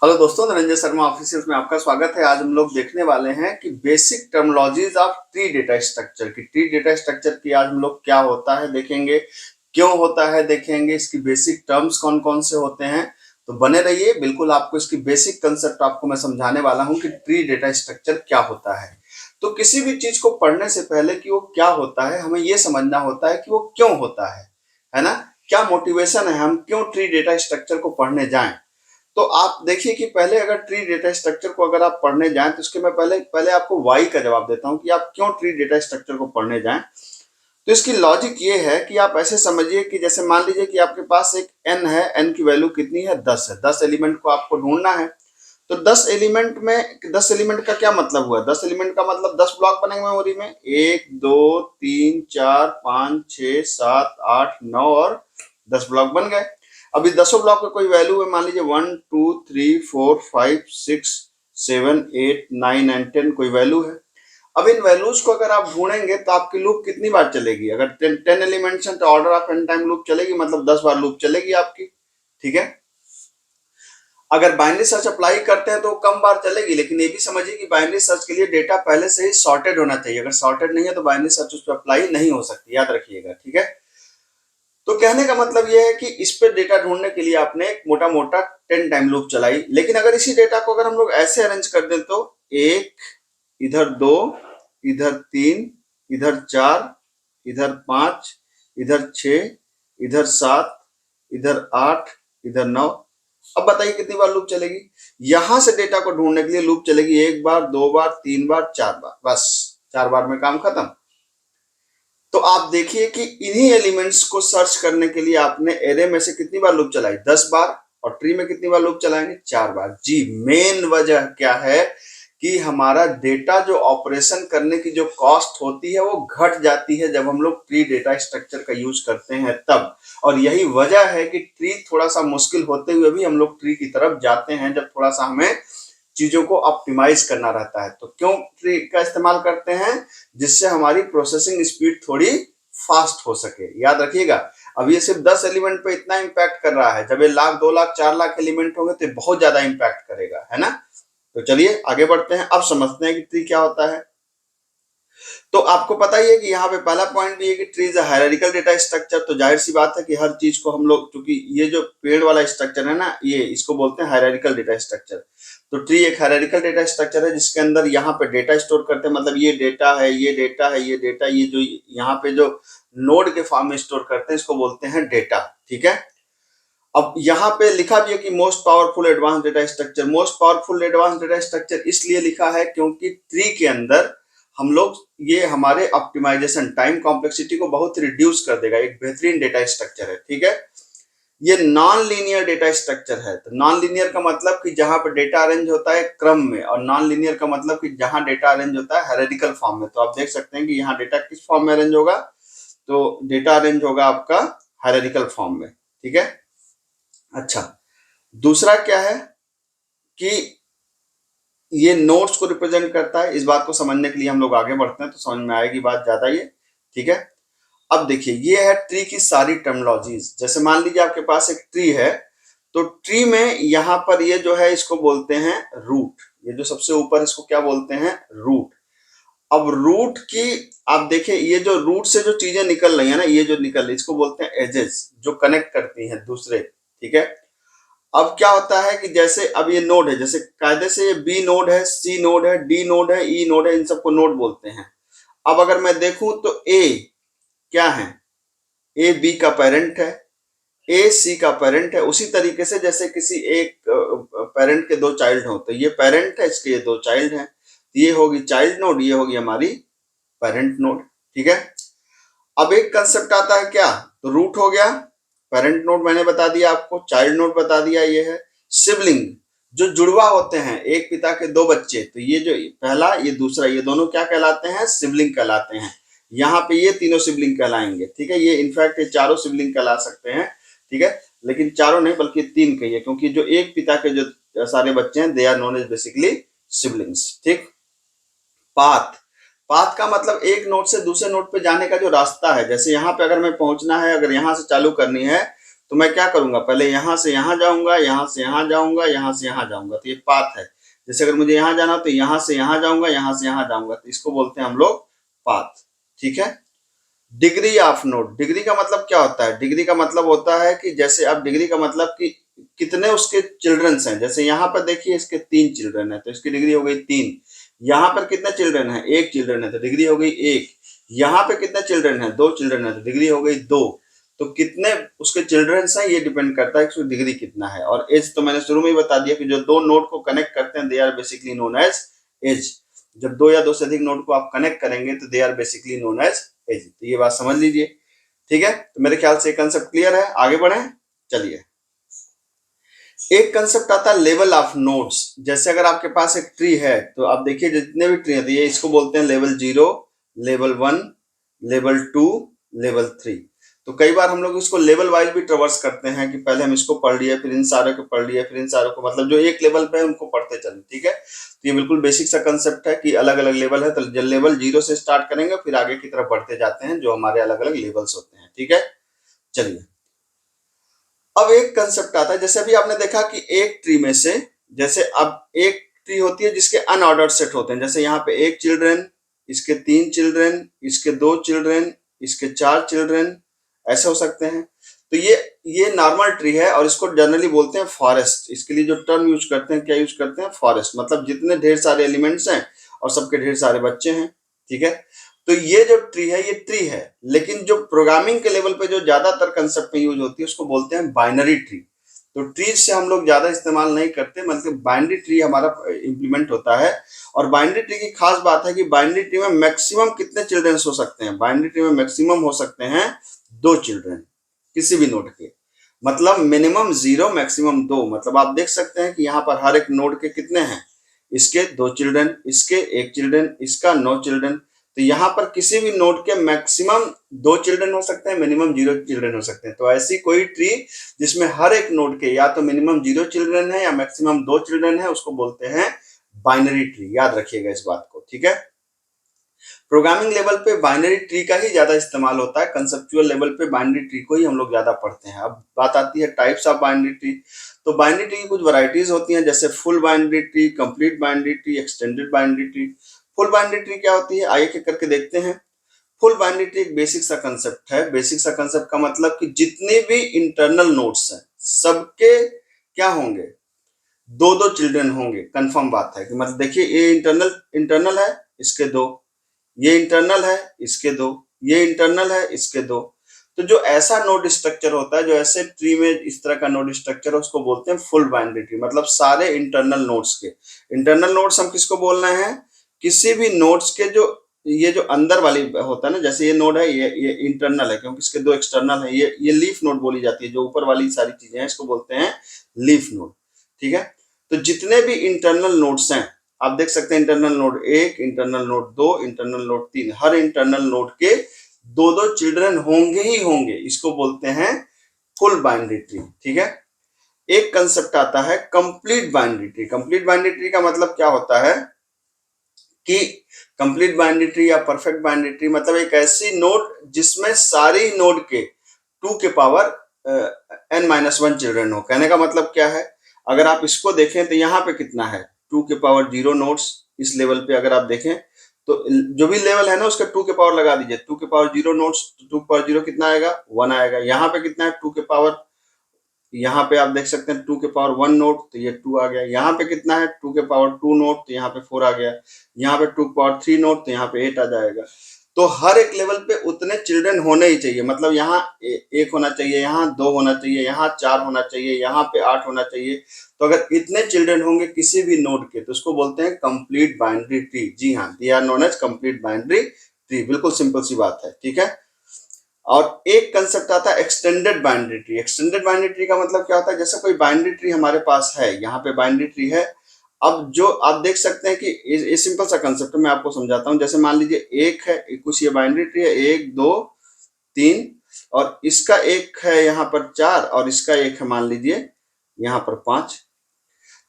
Hello दोस्तों, Niranjan Sharma official में आपका स्वागत है। आज हम लोग देखने वाले हैं कि basic terminologies of tree data structure की। ट्री डेटा स्ट्रक्चर की आज हम लोग क्या होता है देखेंगे, क्यों होता है देखेंगे, इसकी बेसिक टर्म्स कौन कौन से होते हैं। तो बने रहिए, बिल्कुल आपको इसकी बेसिक कंसेप्ट आपको मैं समझाने वाला हूं कि ट्री डेटा स्ट्रक्चर क्या होता है। तो किसी भी चीज को पढ़ने से पहले कि वो क्या होता है, हमें ये समझना होता है कि वो क्यों होता है ना। क्या मोटिवेशन है, हम क्यों ट्री डेटा स्ट्रक्चर को पढ़ने जाएं। तो आप देखिए कि पहले अगर ट्री डेटा स्ट्रक्चर को अगर आप पढ़ने जाएं तो उसके मैं पहले पहले आपको वाई का जवाब देता हूं कि आप क्यों ट्री डेटा स्ट्रक्चर को पढ़ने जाएं। तो इसकी लॉजिक ये है कि आप ऐसे समझिए कि जैसे मान लीजिए कि आपके पास एक एन है, एन की वैल्यू कितनी है, 10 है। 10 एलिमेंट को आपको ढूंढना है। तो 10 एलिमेंट में 10 एलिमेंट का क्या मतलब हुआ, 10 एलिमेंट का मतलब 10 ब्लॉक बनेंगे मेमोरी में, 1 2 3 4 5 6 7 8 9 और 10 ब्लॉक बन गए। अभी 10 ब्लॉक का कोई वैल्यू है, मान लीजिए 1 2 3 4 5 6 7 8 9 9 10 कोई वैल्यू है। अब इन वैल्यूज को अगर आप ढूंढेंगे तो आपकी लूप कितनी बार चलेगी, अगर 10 एलिमेंट्स हैं तो order of n time loop चलेगी, मतलब 10 बार लूप चलेगी आपकी। ठीक है। अगर बाइनरी सर्च अप्लाई करते हैं तो कम बार चलेगी, लेकिन ये भी समझिए कि बाइनरी सर्च के लिए डेटा पहले से ही सॉर्टेड होना चाहिए। अगर सॉर्टेड नहीं है तो बाइनरी सर्च उस पर अप्लाई नहीं हो सकती, याद रखिएगा। ठीक है। तो कहने का मतलब यह है कि इस पे डेटा ढूंढने के लिए आपने एक मोटा मोटा 10 टाइम लूप चलाई। लेकिन अगर इसी डेटा को अगर हम लोग ऐसे अरेंज कर दें तो 1, इधर 2, इधर 3, इधर 4, इधर 5, इधर 6, इधर 7, इधर 8, इधर 9। अब बताइए कितनी बार लूप चलेगी। यहां से डेटा को ढूंढने के लिए लूप चलेगी 1 बार, 2 बार, 3 बार, 4 बार, बस 4 बार में काम खत्म। तो आप देखिए कि इन्हीं एलिमेंट्स को सर्च करने के लिए आपने एरे में से कितनी बार लूप चलाई, 10 बार। और ट्री में कितनी बार लूप चलाएंगे, 4 बार। जी, मेन वजह क्या है कि हमारा डेटा जो ऑपरेशन करने की जो कॉस्ट होती है वो घट जाती है जब हम लोग ट्री डेटा स्ट्रक्चर का यूज करते हैं तब। और यही वजह है कि ट्री थोड़ा सा मुश्किल होते हुए भी हम लोग ट्री की तरफ जाते हैं, जब थोड़ा सा हमें चीजों को ऑप्टिमाइज करना रहता है। तो क्यों ट्री का इस्तेमाल करते हैं, जिससे हमारी प्रोसेसिंग स्पीड थोड़ी फास्ट हो सके। याद रखिएगा, अब ये सिर्फ 10 एलिमेंट पे इतना इंपैक्ट कर रहा है, जब ये लाख 2 लाख 4 लाख एलिमेंट होंगे तो बहुत ज्यादा इंपैक्ट करेगा, है ना। तो चलिए आगे बढ़ते हैं, अब समझते हैं कि ट्री क्या होता है। तो आपको पता ही है कि यहाँ पे पहला पॉइंट भी है कि tree is hierarchical data structure. तो जाहिर सी बात है कि हर चीज को हम लोग, क्योंकि ये जो पेड़ वाला स्ट्रक्चर है ना, ये इसको बोलते हैं हायरार्किकल डेटा स्ट्रक्चर। तो ट्री एक हायरार्किकल डेटा स्ट्रक्चर है जिसके अंदर यहाँ पे डेटा स्टोर करते हैं, मतलब ये डेटा है, ये डेटा है, ये डेटा, ये जो यहाँ पे जो नोड के फॉर्म में स्टोर करते हैं इसको बोलते हैं डेटा। ठीक है। अब यहाँ पे लिखा भी है कि most powerful advance data structure. Most powerful advance data structure इसलिए लिखा है क्योंकि ट्री के अंदर हम लोग ये हमारे ऑप्टिमाइजेशन टाइम कॉम्प्लेक्सिटी को बहुत रिड्यूस कर देगा। एक बेहतरीन डेटा स्ट्रक्चर है। ठीक है। ये नॉन लीनियर डेटा स्ट्रक्चर है। तो नॉन लीनियर का मतलब कि जहां पर डेटा अरेंज होता है क्रम में, और नॉन लीनियर का मतलब कि जहां डेटा अरेंज होता है हायरार्किकल फॉर्म में। तो आप देख सकते हैं कि यहाँ डेटा किस फॉर्म में अरेंज होगा, तो डेटा अरेंज होगा आपका हायरार्किकल फॉर्म में। ठीक है। अच्छा, दूसरा क्या है कि ये नोड्स को रिप्रेजेंट करता है। इस बात को समझने के लिए हम लोग आगे बढ़ते हैं तो समझ में आएगी बात ज्यादा ये। ठीक है। अब देखिए, ये है ट्री की सारी टर्मिनोलॉजीज। जैसे मान लीजिए आपके पास एक ट्री है, तो ट्री में यहाँ पर ये जो है इसको बोलते हैं रूट। ये जो सबसे ऊपर इसको क्या बोलते हैं, रूट। अब रूट की आप देखिए, ये जो रूट से जो चीजें निकल रही है ना, ये जो निकल रही है इसको बोलते हैं एजेस, जो कनेक्ट करती हैं दूसरे। ठीक है। अब क्या होता है कि जैसे अब ये नोड है, जैसे कायदे से ये बी नोड है, सी नोड है, डी नोड है, ई नोड है, इन सबको नोड बोलते हैं। अब अगर मैं देखूं तो ए क्या है, ए बी का पेरेंट है, ए सी का पेरेंट है। उसी तरीके से जैसे किसी एक पेरेंट के दो चाइल्ड हो, तो ये पेरेंट है, इसके ये दो चाइल्ड हैं, ये होगी चाइल्ड नोड, ये होगी हमारी पेरेंट नोड। ठीक है। अब एक कंसेप्ट आता है क्या, तो रूट हो गया, पेरेंट नोड मैंने बता दिया आपको, चाइल्ड नोड बता दिया, ये है सिबलिंग। जो जुड़वा होते हैं, एक पिता के दो बच्चे, तो ये जो पहला ये दूसरा, ये दोनों क्या कहलाते हैं, सिबलिंग कहलाते हैं। यहाँ पे ये तीनों सिबलिंग कहलाएंगे। ठीक है। ये इनफैक्ट ये चारों सिबलिंग कहला सकते हैं। ठीक है। लेकिन चारों नहीं बल्कि तीन कहिए, क्योंकि जो एक पिता के जो सारे बच्चे हैं they are known as basically siblings. ठीक। पाथ, पाथ का मतलब एक नोड से दूसरे नोड पे जाने का जो रास्ता है। जैसे यहाँ पे अगर मैं पहुंचना है, अगर यहाँ से चालू करनी है तो मैं क्या करूंगा, पहले यहां से यहां जाऊंगा, यहां से यहां जाऊंगा, यहां से यहां जाऊंगा, तो ये पाथ है। जैसे अगर मुझे यहां जाना हो तो यहां से यहां जाऊंगा, यहां से यहां जाऊंगा, तो इसको बोलते हैं हम लोग पाथ। ठीक है। डिग्री ऑफ नोड, डिग्री का मतलब क्या होता है, डिग्री का मतलब होता है कि जैसे अब डिग्री का मतलब कि कितने उसके चिल्ड्रंस हैं। जैसे यहाँ पर देखिए इसके 3 चिल्ड्रन है तो इसकी डिग्री हो गई 3। यहाँ पर कितने चिल्ड्रन है, 1 चिल्ड्रन है तो डिग्री हो गई 1। यहाँ पे कितने चिल्ड्रन है, 2 चिल्ड्रन है तो डिग्री हो गई 2। तो कितने उसके चिल्ड्रंस हैं ये डिपेंड करता है कि उसकी डिग्री कितना है। और एज तो मैंने शुरू में ही बता दिया कि जो दो नोड को कनेक्ट करते हैं they are basically known as edge. जब दो या दो से अधिक नोड को आप कनेक्ट करेंगे तो they are basically known as edge. तो ये बात समझ लीजिए। ठीक है, तो मेरे ख्याल से कंसेप्ट क्लियर है, आगे बढ़े। चलिए, एक कंसेप्ट आता है लेवल ऑफ नोड्स। जैसे अगर आपके पास एक ट्री है तो आप देखिए जितने भी ट्री है, ये इसको बोलते हैं लेवल 0, लेवल 1, लेवल 2, लेवल 3। तो कई बार हम लोग इसको लेवल वाइज भी ट्रेवर्स करते हैं कि पहले हम इसको पढ़ लिए, फिर इन सारे को पढ़ लिए, फिर इन सारों को, मतलब जो एक लेवल पे है उनको पढ़ते चलें। ठीक है, तो ये बिल्कुल बेसिक सा कंसेप्ट है कि अलग अलग लेवल है, तो जब लेवल 0 से स्टार्ट करेंगे फिर आगे की तरफ बढ़ते जाते हैं जो हमारे अलग अलग लेवल्स होते हैं। ठीक है, चलिए अब एक कंसेप्ट आता है। जैसे अभी आपने देखा कि एक ट्री में से, जैसे अब एक ट्री होती है जिसके अनऑर्डर्ड सेट होते हैं। जैसे यहाँ पे एक चिल्ड्रन, इसके 3 चिल्ड्रन, इसके 2 चिल्ड्रन, इसके 4 चिल्ड्रन, ऐसे हो सकते हैं। तो ये नॉर्मल ट्री है और इसको जनरली बोलते हैं फॉरेस्ट। इसके लिए जो टर्म यूज करते हैं, क्या यूज करते हैं, फॉरेस्ट, मतलब जितने ढेर सारे एलिमेंट्स हैं और सबके ढेर सारे बच्चे हैं। ठीक है, तो ये जो ट्री है ये ट्री है, लेकिन जो प्रोग्रामिंग के लेवल पे जो ज्यादातर कंसेप्ट में यूज होती है उसको बोलते हैं बाइनरी ट्री। तो ट्री से हम लोग ज्यादा इस्तेमाल नहीं करते, मतलब बाइनरी ट्री हमारा इंप्लीमेंट होता है। और बाइनरी ट्री की खास बात है कि बाइनरी ट्री में मैक्सिमम कितने चिल्ड्रन हो सकते हैं, बाइनरी ट्री में मैक्सिमम हो सकते हैं 2 चिल्ड्रन किसी भी नोड के। मतलब मिनिमम 0, मैक्सिमम 2। मतलब आप देख सकते हैं कि यहाँ पर हर एक नोड के कितने हैं, इसके 2 चिल्ड्रन, इसके 1 चिल्ड्रन, इसका 9 चिल्ड्रन। तो यहाँ पर किसी भी नोड के मैक्सिमम 2 चिल्ड्रन हो सकते हैं, मिनिमम 0 चिल्ड्रन हो सकते हैं। तो ऐसी कोई ट्री जिसमें हर एक नोड के या तो मिनिमम 0 चिल्ड्रन है या मैक्सिमम 2 चिल्ड्रन है उसको बोलते हैं बाइनरी ट्री। याद रखिएगा इस बात को। ठीक है, प्रोग्रामिंग लेवल पे बाइनरी ट्री का ही ज्यादा इस्तेमाल होता है, कंसेप्चुअल लेवल पे बाइनरी ट्री को ही हम लोग ज्यादा पढ़ते हैं। अब बात आती है टाइप्स ऑफ बाइनरी ट्री। तो बाइनरी ट्री की कुछ वैरायटीज होती हैं, जैसे full binary tree, complete binary tree, extended binary tree. Full binary tree क्या होती है, आइए करके देखते हैं। फुल बाइनरी ट्री एक बेसिक सा कंसेप्ट है। बेसिक सा कंसेप्ट का मतलब कि जितने भी इंटरनल नोड्स हैं सबके क्या होंगे, 2-2 चिल्ड्रन होंगे। कंफर्म बात है कि मतलब देखिए ये इंटरनल इंटरनल है, इसके 2, ये इंटरनल है, इसके 2, ये इंटरनल है, इसके 2। तो जो ऐसा नोड स्ट्रक्चर होता है, जो ऐसे ट्री में इस तरह का नोड स्ट्रक्चर है उसको बोलते हैं फुल बाइनरी ट्री। मतलब सारे इंटरनल नोड्स के, इंटरनल नोड्स हम किसको बोल रहे हैं, किसी भी नोड्स के जो ये जो अंदर वाली होता है ना, जैसे ये नोड है ये इंटरनल है क्योंकि इसके 2 एक्सटर्नल है। ये लीफ नोड बोली जाती है, जो ऊपर वाली सारी चीजें हैं इसको बोलते हैं लीफ नोड। ठीक है, तो जितने भी इंटरनल नोड्स हैं आप देख सकते हैं, internal node 1, internal node 2, internal node 3, हर इंटरनल नोड के 2-2 चिल्ड्रन होंगे ही होंगे। इसको बोलते हैं फुल बाइनरी ट्री। ठीक है, एक कंसेप्ट आता है complete binary tree. Complete binary tree का मतलब क्या होता है कि कंप्लीट बाइनरी ट्री या परफेक्ट बाइनरी ट्री मतलब एक ऐसी नोड जिसमें सारी नोड के 2 के पावर n-1 चिल्ड्रन हो। कहने का मतलब क्या है, अगर आप इसको देखें तो यहाँ पे कितना है, 2 के पावर 0 नोड्स। इस लेवल पे अगर आप देखें तो जो भी लेवल है ना उसका 2 के पावर लगा दीजिए। 2 के पावर 0 नोड्स, 2 के पावर 0 कितना आएगा, 1 आएगा। यहाँ पे कितना है 2 के पावर, यहाँ पे आप देख सकते हैं 2 के पावर 1 नोट तो ये 2 आ गया। यहाँ पे कितना है 2 के पावर 2 नोट तो यहाँ पे 4 आ गया। यहाँ पे 2 के पावर 3 नोट तो यहाँ पे 8 आ जाएगा। तो हर एक लेवल पे उतने चिल्ड्रन होने ही चाहिए। मतलब यहाँ 1 होना चाहिए, यहाँ 2 होना चाहिए, यहाँ 4 होना चाहिए, यहाँ पे 8 होना चाहिए। तो अगर इतने चिल्ड्रन होंगे किसी भी नोड के तो उसको बोलते हैं कंप्लीट बाइनरी ट्री। जी हाँ, they are known as complete binary tree. बिल्कुल सिंपल सी बात है। ठीक है, और एक कंसेप्ट आता है extended binary tree. Extended binary tree का मतलब क्या होता है, जैसे कोई बाइनरी ट्री हमारे पास है, यहाँ पे बाइनरी ट्री है। अब जो आप देख सकते हैं कि ये सिंपल सा कंसेप्ट है, मैं आपको समझाता हूँ। जैसे मान लीजिए एक है, कुछ ये बाइनरी ट्री है 1 2 3 और इसका एक है यहाँ पर 4 और इसका एक है मान लीजिए यहाँ पर 5।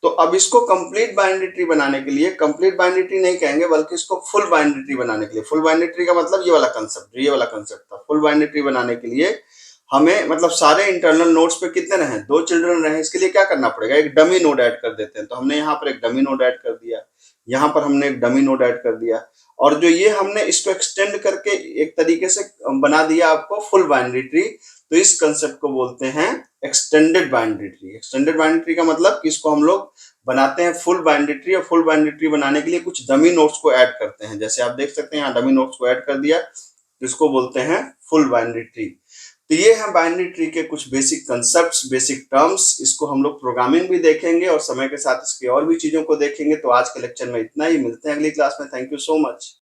तो अब इसको कंप्लीट बाइनरी ट्री बनाने के लिए, कंप्लीट बाइनरी ट्री नहीं कहेंगे बल्कि इसको फुल बाइनरी ट्री बनाने के लिए, फुल बाइनरी ट्री का मतलब ये वाला कंसेप्ट, ये वाला कंसेप्ट था। फुल बाइनरी ट्री बनाने के लिए हमें मतलब सारे इंटरनल नोड्स पे कितने रहे, 2 चिल्ड्रन रहे, इसके लिए क्या करना पड़ेगा, एक डमी नोड ऐड कर देते हैं। तो हमने यहाँ पर एक डमी नोड ऐड कर दिया, यहाँ पर हमने एक डमी नोड ऐड कर दिया, और जो ये हमने इसको एक्सटेंड करके एक तरीके से बना दिया आपको फुल बाइनरी ट्री। तो इस कंसेप्ट को बोलते हैं extended binary tree. Extended binary tree का मतलब कि इसको हम लोग बनाते हैं फुल बाइनरी ट्री, और फुल बाइनरी ट्री बनाने के लिए कुछ डमी नोड्स को ऐड करते हैं। जैसे आप देख सकते हैं यहाँ डमी नोड्स को ऐड कर दिया, जिसको बोलते हैं फुल बाइनरी ट्री। तो ये है बाइनरी ट्री के कुछ बेसिक कंसेप्ट्स, बेसिक टर्म्स। इसको हम लोग प्रोग्रामिंग भी देखेंगे और समय के साथ इसकी और भी चीजों को देखेंगे। तो आज के लेक्चर में इतना ही, मिलते हैं अगली क्लास में। Thank you so much.